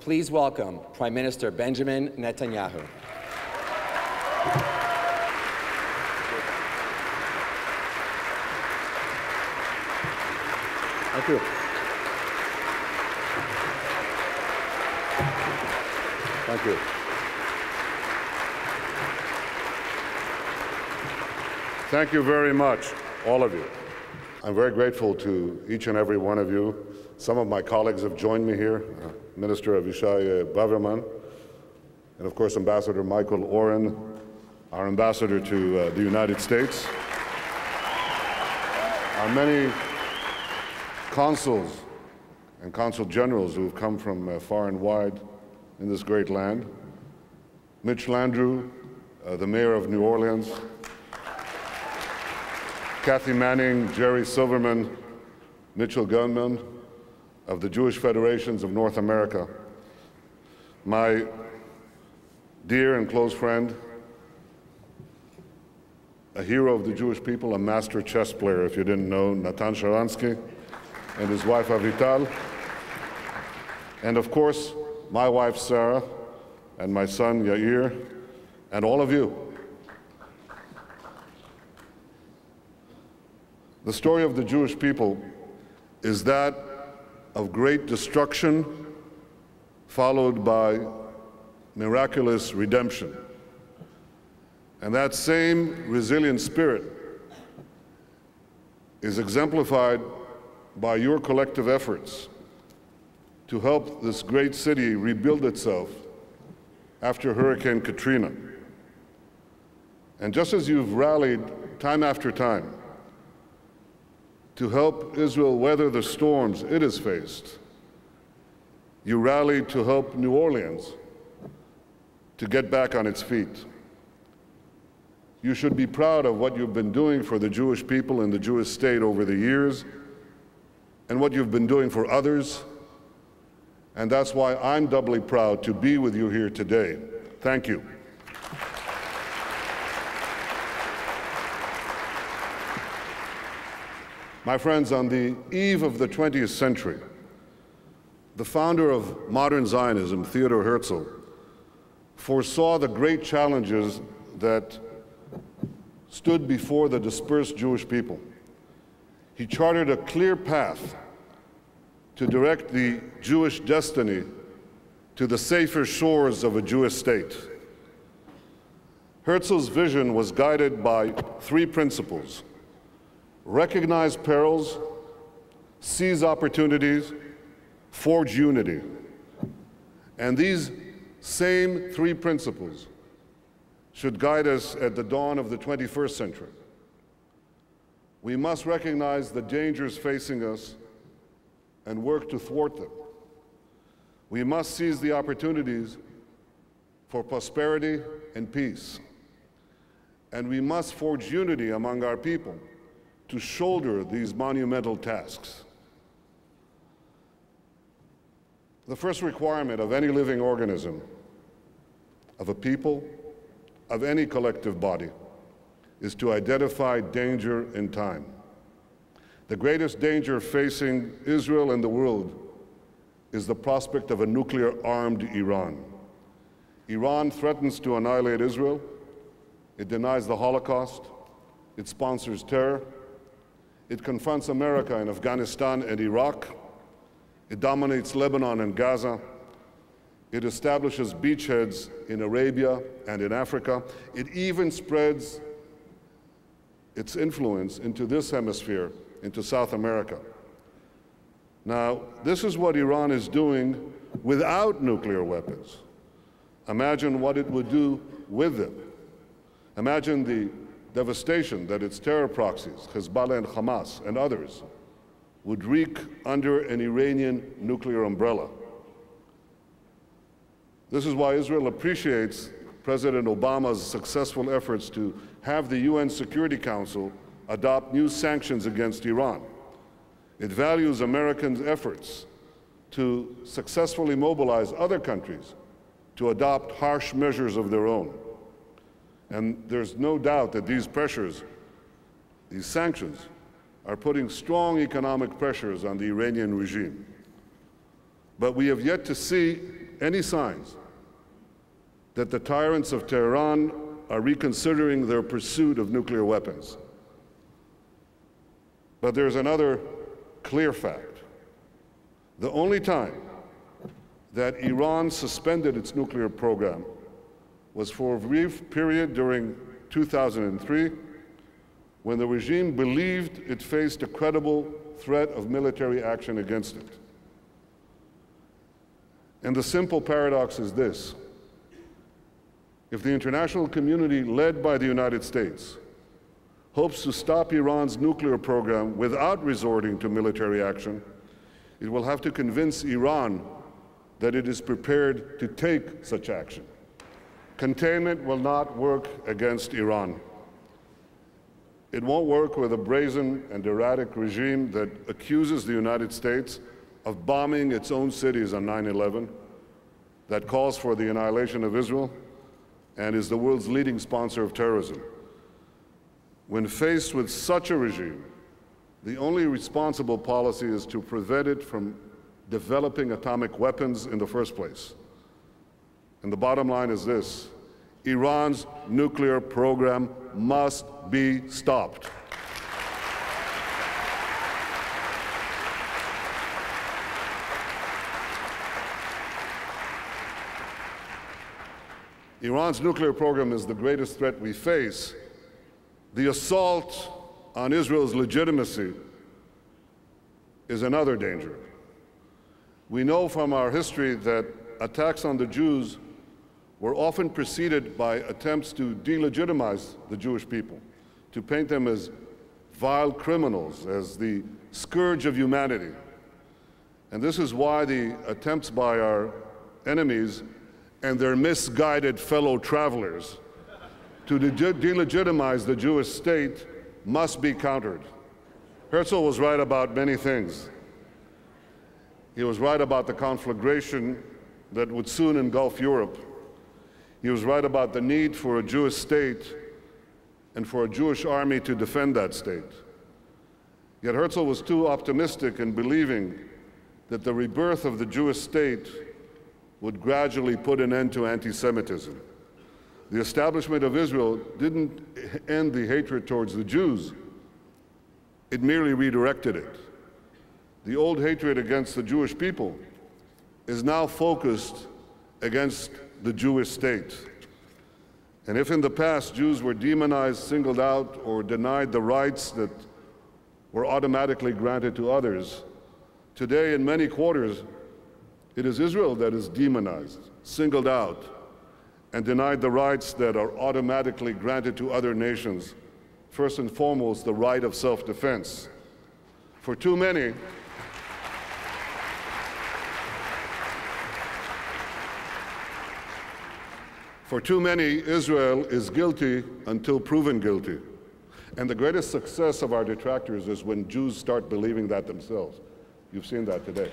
Please welcome Prime Minister Benjamin Netanyahu. Thank you. Thank you. Thank you very much, all of you. I'm very grateful to each and every one of you. Some of my colleagues have joined me here, Minister Avishai Braverman, and of course Ambassador Michael Oren, our ambassador to the United States. Our many consuls and consul generals who have come from far and wide in this great land. Mitch Landrieu, the mayor of New Orleans, Kathy Manning, Jerry Silverman, Mitchell Gunman of the Jewish Federations of North America, my dear and close friend, a hero of the Jewish people, a master chess player, if you didn't know, Natan Sharansky, and his wife Avital, and of course, my wife Sarah, and my son Yair, and all of you. The story of the Jewish people is that of great destruction followed by miraculous redemption. And that same resilient spirit is exemplified by your collective efforts to help this great city rebuild itself after Hurricane Katrina. And just as you've rallied time after time to help Israel weather the storms it has faced, you rallied to help New Orleans to get back on its feet. You should be proud of what you've been doing for the Jewish people and the Jewish state over the years, and what you've been doing for others. And that's why I'm doubly proud to be with you here today. Thank you. My friends, on the eve of the 20th century, the founder of modern Zionism, Theodor Herzl, foresaw the great challenges that stood before the dispersed Jewish people. He charted a clear path to direct the Jewish destiny to the safer shores of a Jewish state. Herzl's vision was guided by three principles: recognize perils, seize opportunities, forge unity. And these same three principles should guide us at the dawn of the 21st century. We must recognize the dangers facing us and work to thwart them. We must seize the opportunities for prosperity and peace. And we must forge unity among our people to shoulder these monumental tasks. The first requirement of any living organism, of a people, of any collective body, is to identify danger in time. The greatest danger facing Israel and the world is the prospect of a nuclear-armed Iran. Iran threatens to annihilate Israel. It denies the Holocaust. It sponsors terror. It confronts America in Afghanistan and Iraq. It dominates Lebanon and Gaza. It establishes beachheads in Arabia and in Africa. It even spreads its influence into this hemisphere, into South America. Now, this is what Iran is doing without nuclear weapons. Imagine what it would do with them. Imagine the devastation that its terror proxies, Hezbollah and Hamas and others, would wreak under an Iranian nuclear umbrella. This is why Israel appreciates President Obama's successful efforts to have the UN Security Council adopt new sanctions against Iran. It values Americans' efforts to successfully mobilize other countries to adopt harsh measures of their own. And there's no doubt that these pressures, these sanctions, are putting strong economic pressures on the Iranian regime. But we have yet to see any signs that the tyrants of Tehran are reconsidering their pursuit of nuclear weapons. But there's another clear fact. The only time that Iran suspended its nuclear program was for a brief period during 2003, when the regime believed it faced a credible threat of military action against it. And the simple paradox is this: if the international community, led by the United States, hopes to stop Iran's nuclear program without resorting to military action, it will have to convince Iran that it is prepared to take such action. Containment will not work against Iran. It won't work with a brazen and erratic regime that accuses the United States of bombing its own cities on 9/11, that calls for the annihilation of Israel, and is the world's leading sponsor of terrorism. When faced with such a regime, the only responsible policy is to prevent it from developing atomic weapons in the first place. And the bottom line is this: Iran's nuclear program must be stopped. Iran's nuclear program is the greatest threat we face. The assault on Israel's legitimacy is another danger. We know from our history that attacks on the Jews were often preceded by attempts to delegitimize the Jewish people, to paint them as vile criminals, as the scourge of humanity. And this is why the attempts by our enemies and their misguided fellow travelers to delegitimize the Jewish state must be countered. Herzl was right about many things. He was right about the conflagration that would soon engulf Europe. He was right about the need for a Jewish state and for a Jewish army to defend that state. Yet Herzl was too optimistic in believing that the rebirth of the Jewish state would gradually put an end to anti-Semitism. The establishment of Israel didn't end the hatred towards the Jews. It merely redirected it. The old hatred against the Jewish people is now focused against the Jewish state. And if in the past Jews were demonized, singled out, or denied the rights that were automatically granted to others, today in many quarters it is Israel that is demonized, singled out, and denied the rights that are automatically granted to other nations, first and foremost the right of self-defense. For too many, Israel is guilty until proven guilty. And the greatest success of our detractors is when Jews start believing that themselves. You've seen that today.